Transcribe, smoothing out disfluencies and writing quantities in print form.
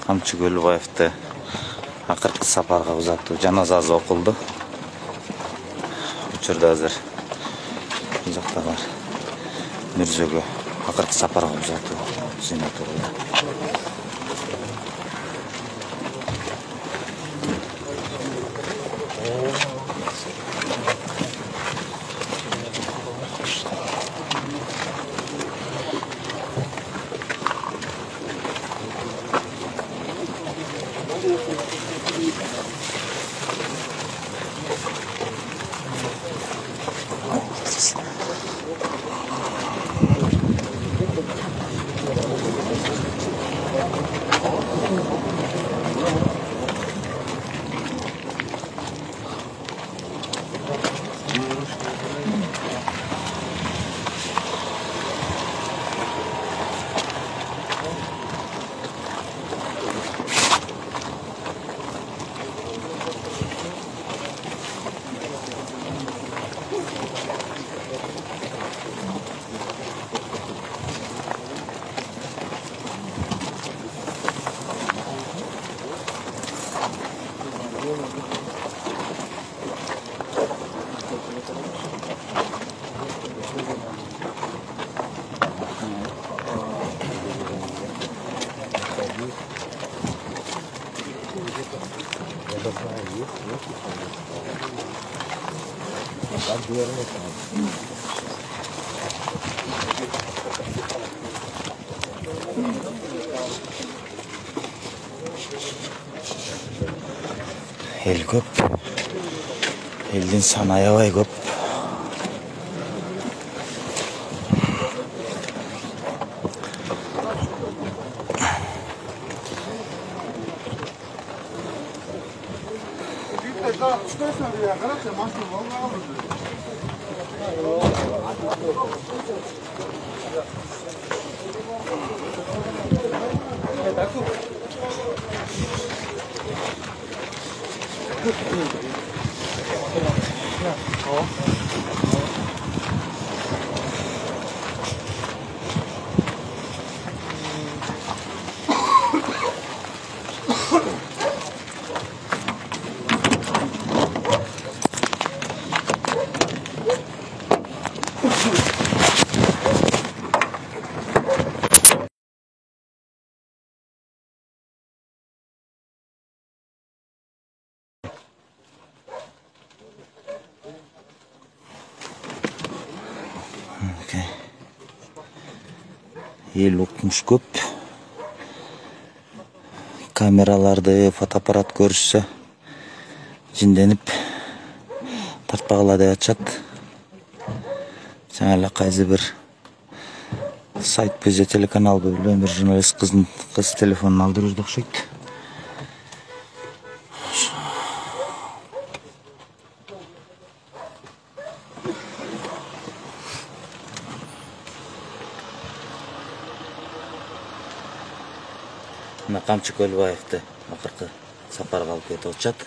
Камчы Көлбаевді акыркы сапарга узаттуу жаназасы окулду. Учурда азыр жактагылар Мүрзөгө акыркы сапарга узаттуу зинет болду. El көп, elдің саны аябай көп. Ел окumuş көп. Камераларды, фотоаппарат көрүшсө жинденип тартпагыла деп атышат. Жаңа эле кайсы бир сайтпы же телеканалбы билбейм, бир журналист кыз телефонун алып жүрдү окшойт. Камчы Көлбаевді акыркы сапарга алып кетип атышат.